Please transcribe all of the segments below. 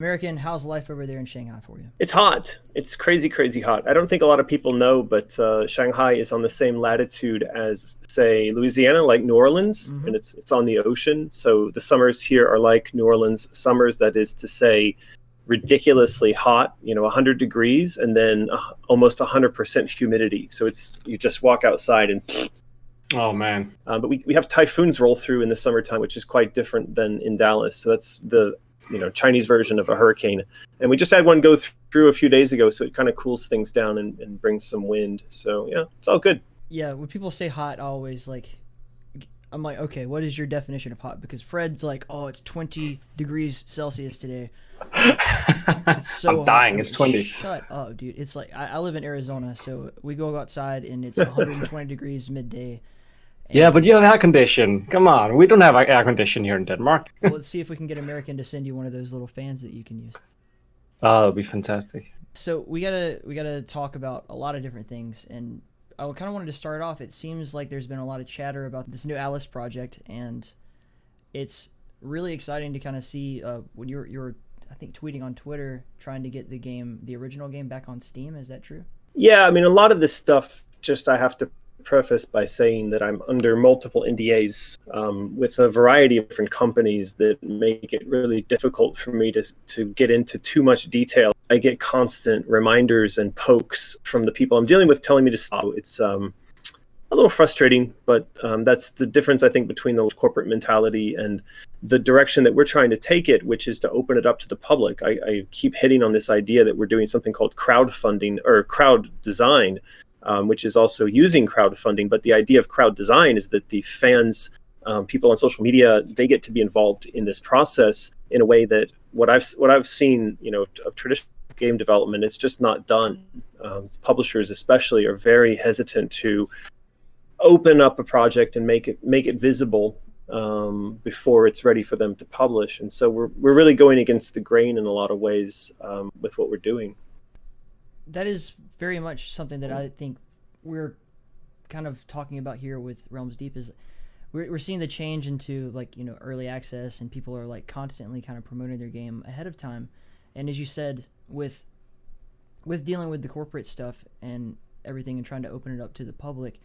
American, how's life over there in Shanghai for you? It's hot. It's crazy, crazy hot. I don't think a lot of people know, but Shanghai is on the same latitude as, say, Louisiana, like New Orleans, Mm-hmm. and it's on the ocean. So the summers here are like New Orleans summers. That is to say, ridiculously hot. 100 degrees, and then almost 100% humidity. So you just walk outside and. Oh man. But we have typhoons roll through in the summertime, which is quite different than in Dallas. So that's the Chinese version of a hurricane. And we just had one go through a few days ago, so it kind of cools things down and brings some wind. So yeah, it's all good. Yeah, when people say hot, I always I'm like, okay, what is your definition of hot? Because Fred's like, oh, it's 20 degrees Celsius today. It's so I'm dying. hot. It's 20. Shut up, dude. It's like I live in Arizona, so we go outside and it's 120 degrees midday. Yeah, but you have air condition. Come on, we don't have air condition here in Denmark. Well, let's see if we can get American to send you one of those little fans that you can use. Oh, that'd be fantastic. So we gotta talk about a lot of different things, and I kind of wanted to start off. It seems like there's been a lot of chatter about this new Alice project, and it's really exciting to kind of see when you're I think tweeting on Twitter trying to get the original game back on Steam. Is that true? Yeah, I mean, a lot of this stuff, just I have to preface by saying that I'm under multiple NDAs with a variety of different companies that make it really difficult for me to get into too much detail. I get constant reminders and pokes from the people I'm dealing with telling me to stop. It's a little frustrating, but that's the difference, I think, between the corporate mentality and the direction that we're trying to take it, which is to open it up to the public. I keep hitting on this idea that we're doing something called crowdfunding or crowd design, which is also using crowdfunding. But the idea of crowd design is that the fans, people on social media, they get to be involved in this process in a way that what I've seen, of traditional game development, it's just not done. Publishers especially are very hesitant to open up a project and make it visible before it's ready for them to publish. And so we're really going against the grain in a lot of ways with what we're doing. That is very much something that I think we're kind of talking about here with Realms Deep. Is we're seeing the change into early access, and people are constantly kind of promoting their game ahead of time. And as you said, with dealing with the corporate stuff and everything and trying to open it up to the public,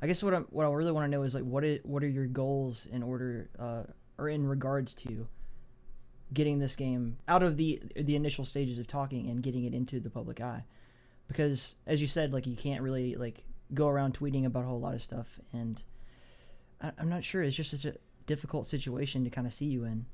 I guess what I really want to know is what are your goals in order or in regards to getting this game out of the initial stages of talking and getting it into the public eye? Because as you said, you can't really go around tweeting about a whole lot of stuff, and I'm not sure. It's just such a difficult situation to kind of see you in.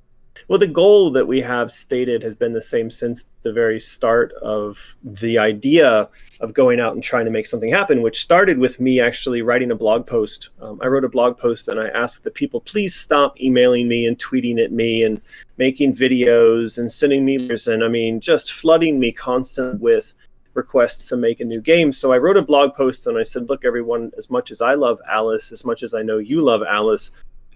Well, the goal that we have stated has been the same since the very start of the idea of going out and trying to make something happen, which started with me actually writing a blog post. I wrote a blog post and I asked that people please stop emailing me and tweeting at me and making videos and sending me letters and just flooding me constantly with requests to make a new game. So I wrote a blog post and I said, look, everyone, as much as I love Alice, as much as I know you love Alice,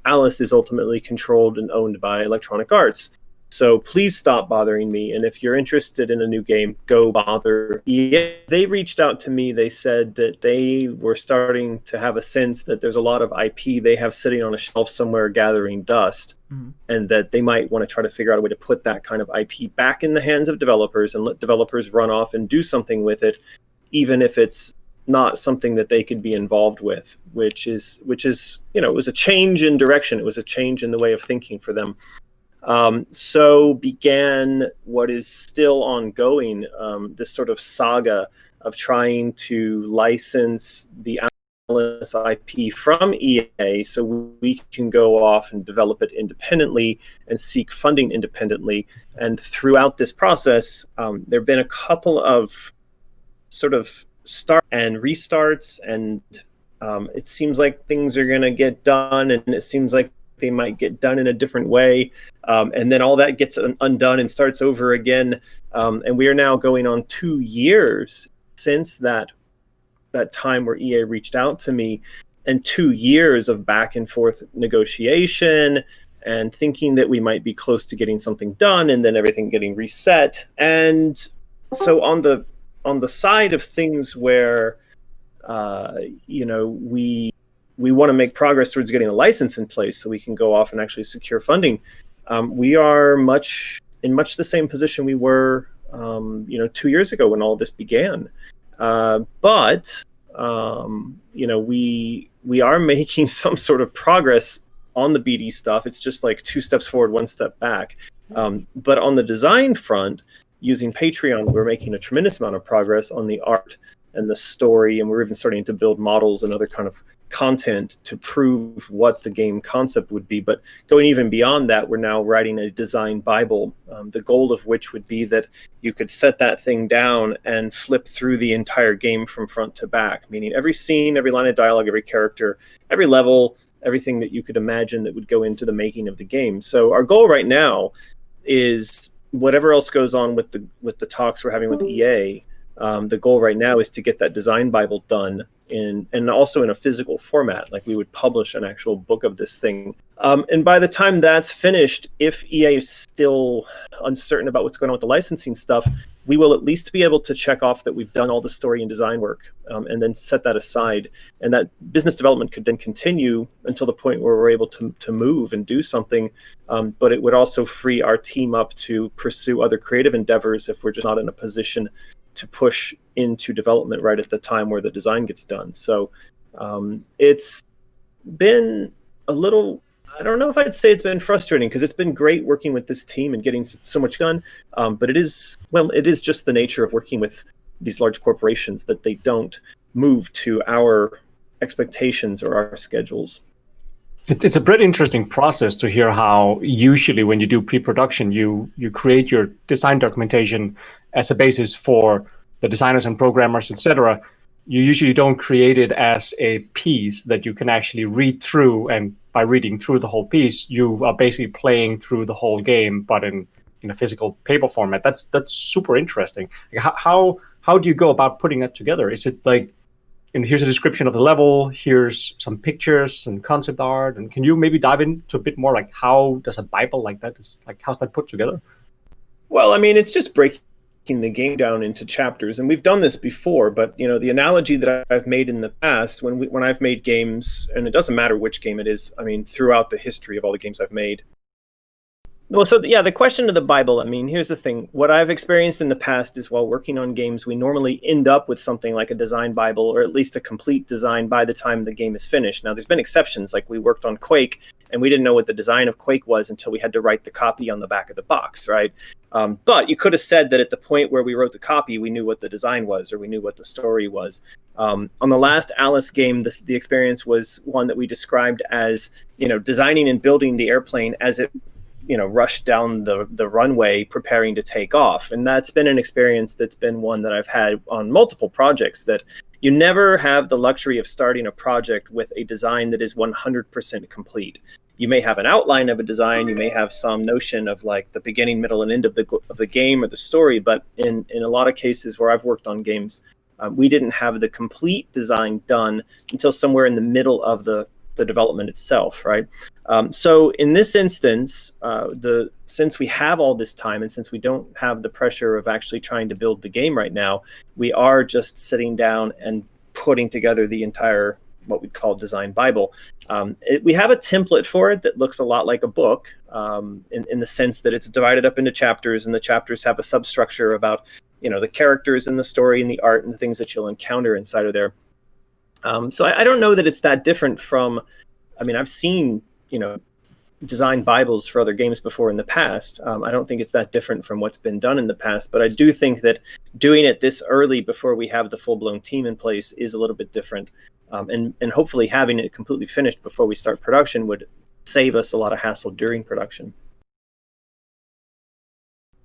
Alice is ultimately controlled and owned by Electronic Arts. So please stop bothering me. And if you're interested in a new game, go bother EA. They reached out to me. They said that they were starting to have a sense that there's a lot of IP they have sitting on a shelf somewhere gathering dust, and that they might want to try to figure out a way to put that kind of IP back in the hands of developers and let developers run off and do something with it, even if it's not something that they could be involved with, which is it was a change in direction. It was a change in the way of thinking for them. So began what is still ongoing, this sort of saga of trying to license the Alice IP from EA so we can go off and develop it independently and seek funding independently. And throughout this process, there have been a couple of sort of start and restarts, and it seems like things are going to get done, and it seems like they might get done in a different way, and then all that gets undone and starts over again, and we are now going on 2 years since that time where EA reached out to me, and 2 years of back and forth negotiation and thinking that we might be close to getting something done, and then everything getting reset. And so on the side of things where we want to make progress towards getting a license in place so we can go off and actually secure funding, we are much in much the same position we were, 2 years ago when all this began. But we are making some sort of progress on the BD stuff. It's just like 2 steps forward, 1 step back. But on the design front, using Patreon, we're making a tremendous amount of progress on the art and the story, and we're even starting to build models and other kind of content to prove what the game concept would be. But going even beyond that, we're now writing a design Bible, the goal of which would be that you could set that thing down and flip through the entire game from front to back, meaning every scene, every line of dialogue, every character, every level, everything that you could imagine that would go into the making of the game. So our goal right now is whatever else goes on with the talks we're having with EA, the goal right now is to get that design Bible done and also in a physical format, like we would publish an actual book of this thing. And by the time that's finished, if EA is still uncertain about what's going on with the licensing stuff, we will at least be able to check off that we've done all the story and design work, and then set that aside. And that business development could then continue until the point where we're able to move and do something. But it would also free our team up to pursue other creative endeavors if we're just not in a position to push into development right at the time where the design gets done. So it's been a little, I don't know if I'd say it's been frustrating, because it's been great working with this team and getting so much done. But it is just the nature of working with these large corporations that they don't move to our expectations or our schedules. It's a pretty interesting process to hear how usually when you do pre-production, you create your design documentation as a basis for the designers and programmers, etc. You usually don't create it as a piece that you can actually read through, and by reading through the whole piece, you are basically playing through the whole game, but in a physical paper format. That's super interesting. How do you go about putting that together? Is it like, and here's a description of the level, here's some pictures and concept art, and can you maybe dive into a bit more, like how does a Bible like that how's that put together? Well, I mean, it's just breaking the game down into chapters, and we've done this before, but the analogy that I've made in the past when I've made games, and it doesn't matter which game it is, I mean, throughout the history of all the games I've made. Well, so the question of the Bible, I mean, here's the thing. What I've experienced in the past is while working on games, we normally end up with something like a design Bible, or at least a complete design by the time the game is finished. Now, there's been exceptions, like we worked on Quake, and we didn't know what the design of Quake was until we had to write the copy on the back of the box, right? But you could have said that at the point where we wrote the copy, we knew what the design was, or we knew what the story was. On the last Alice game, the experience was one that we described as, designing and building the airplane as it rushed down the runway preparing to take off. And that's been an experience that's been one that I've had on multiple projects, that you never have the luxury of starting a project with a design that is 100% complete. You may have an outline of a design, you may have some notion of like the beginning, middle, and end of the game or the story, but in a lot of cases where I've worked on games, we didn't have the complete design done until somewhere in the middle of the development itself, right? So in this instance, since we have all this time, and since we don't have the pressure of actually trying to build the game right now, we are just sitting down and putting together the entire, what we'd call design Bible. We have a template for it that looks a lot like a book, in the sense that it's divided up into chapters, and the chapters have a substructure about, the characters and the story and the art and the things that you'll encounter inside of there. So I don't know that it's that different from, I mean, I've seen, design Bibles for other games before in the past. I don't think it's that different from what's been done in the past, but I do think that doing it this early before we have the full-blown team in place is a little bit different. And hopefully having it completely finished before we start production would save us a lot of hassle during production.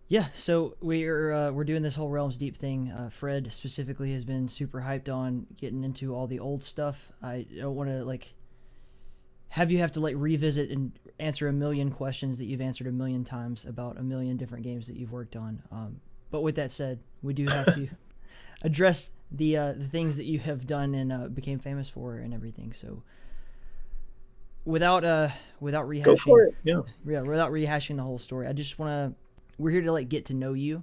Yeah, so we're doing this whole Realms Deep thing. Fred specifically has been super hyped on getting into all the old stuff. I don't want to have to revisit and answer a million questions that you've answered a million times about a million different games that you've worked on. But with that said, we do have to address the things that you have done and became famous for and everything. So without rehashing, go for it. Yeah, without rehashing the whole story, I just want to. We're here to get to know you.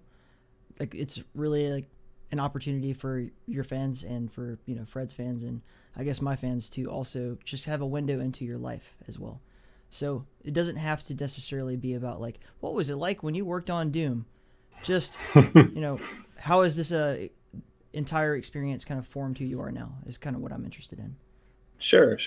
It's really an opportunity for your fans and for Fred's fans and I guess my fans to also just have a window into your life as well. So it doesn't have to necessarily be about like, what was it like when you worked on Doom? Just, how has this entire experience kind of formed who you are now is kind of what I'm interested in. Sure.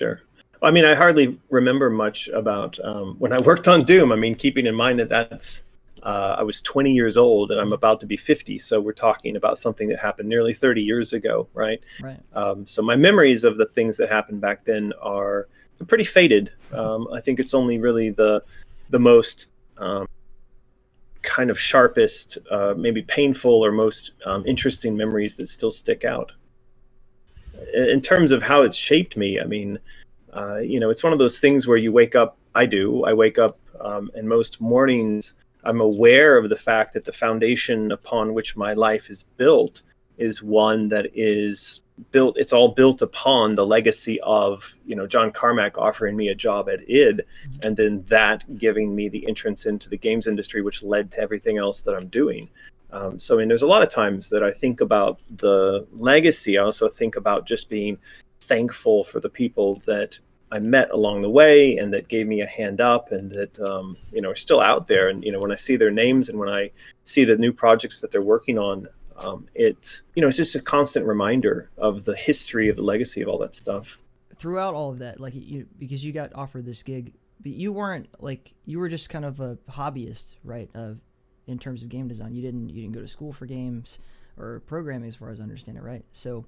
I mean, I hardly remember much about when I worked on Doom. I mean, keeping in mind that I was 20 years old and I'm about to be 50. So we're talking about something that happened nearly 30 years ago, right? Right. So my memories of the things that happened back then are pretty faded. I think it's only really the most kind of sharpest, maybe painful or most interesting memories that still stick out. In terms of how it's shaped me, I mean, it's one of those things where you wake up. I wake up, and most mornings I'm aware of the fact that the foundation upon which my life is built is one that is built. It's all built upon the legacy of, John Carmack offering me a job at id, and then that giving me the entrance into the games industry, which led to everything else that I'm doing. So, I mean, there's a lot of times that I think about the legacy. I also think about just being thankful for the people that I met along the way and that gave me a hand up and that, are still out there. And, when I see their names and when I see the new projects that they're working on, it's just a constant reminder of the history of the legacy of all that stuff. Throughout all of that, because you got offered this gig, but you weren't you were just kind of a hobbyist, right? In terms of game design, you didn't go to school for games or programming, as far as I understand it, right? So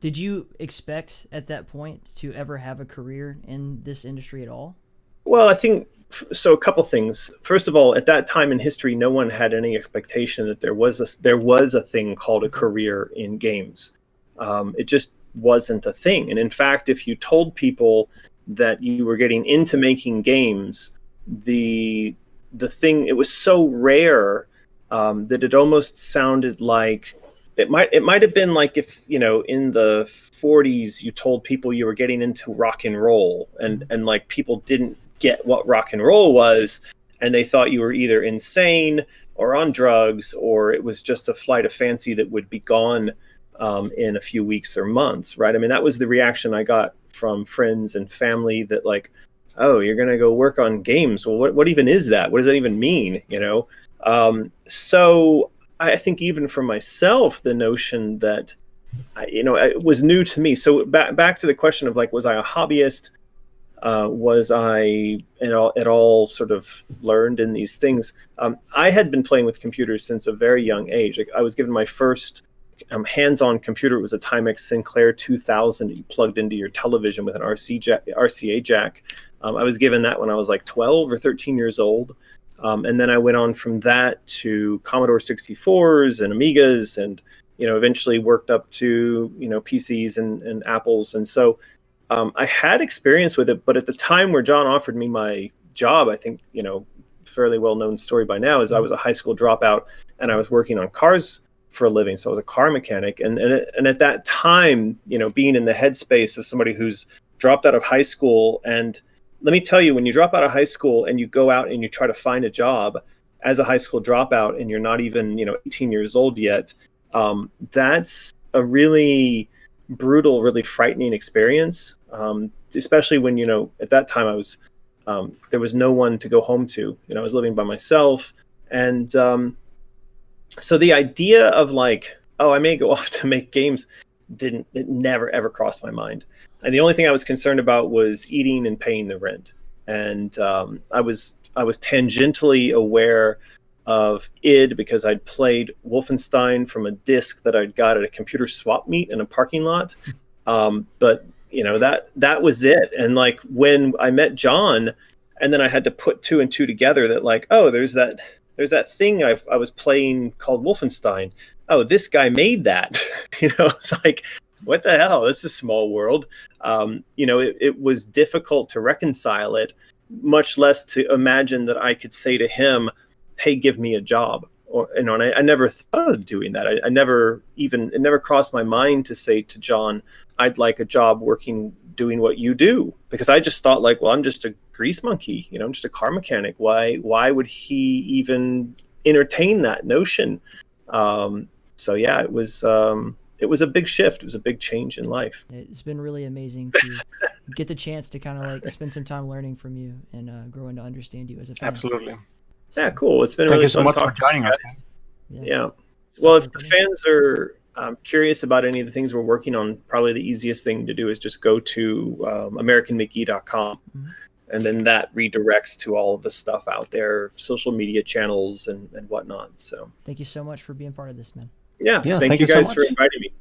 did you expect at that point to ever have a career in this industry at all? Well, I think so. A couple things. First of all, at that time in history, no one had any expectation that there was a thing called a career in games. It just wasn't a thing. And in fact, if you told people that you were getting into making games, the thing, it was so rare that it almost sounded like it might have been like if in the 40s you told people you were getting into rock and roll and like people didn't get what rock and roll was and they thought you were either insane or on drugs or it was just a flight of fancy that would be gone in a few weeks or months, right? I mean, that was the reaction I got from friends and family that like, oh, you're going to go work on games. Well, what even is that? What does that even mean? So I think even for myself, the notion that, it was new to me. So back to the question of like, was I a hobbyist? Was I at all sort of learned in these things? I had been playing with computers since a very young age. I was given my first hands-on computer. It was a Timex Sinclair 2000 that you plugged into your television with an RCA jack. I was given that when I was like 12 or 13 years old. And then I went on from that to Commodore 64s and Amigas and, eventually worked up to, PCs and Apples. And so I had experience with it. But at the time where John offered me my job, I think, fairly well-known story by now is I was a high school dropout and I was working on cars for a living. So I was a car mechanic. And at that time, being in the headspace of somebody who's dropped out of high school. And let me tell you, when you drop out of high school and you go out and you try to find a job as a high school dropout and you're not even, 18 years old yet, that's a really brutal, really frightening experience. Especially when, at that time I was, there was no one to go home to, I was living by myself. And, so the idea of like, oh, I may go off to make games it never ever crossed my mind. And the only thing I was concerned about was eating and paying the rent. And I was tangentially aware of id because I'd played Wolfenstein from a disc that I'd got at a computer swap meet in a parking lot. But that was it. And like when I met John and then I had to put two and two together that like, oh, there's that thing I was playing called Wolfenstein. Oh, this guy made that. It's like, what the hell? It's a small world. It was difficult to reconcile it, much less to imagine that I could say to him, hey, give me a job. Or, and I never thought of doing that. It never crossed my mind to say to John, I'd like a job doing what you do. Because I just thought like, well, I'm just a grease monkey, I'm just a car mechanic. Why would he even entertain that notion? So yeah, it was it was a big shift. It was a big change in life. It's been really amazing to get the chance to kind of like spend some time learning from you and growing to understand you as a fan. Absolutely. So, Yeah, cool. It's been Thank really you so fun much for talking joining to you us. guys. yeah. Yeah. Well, if the Something. fans are curious about any of the things we're working on, probably the easiest thing to do is just go to AmericanMcGee.com. Mhm. And then that redirects to all of the stuff out there, social media channels and whatnot. So, Thank you so much for being part of this, man. yeah Yeah, thank thank you you so guys for much. inviting me.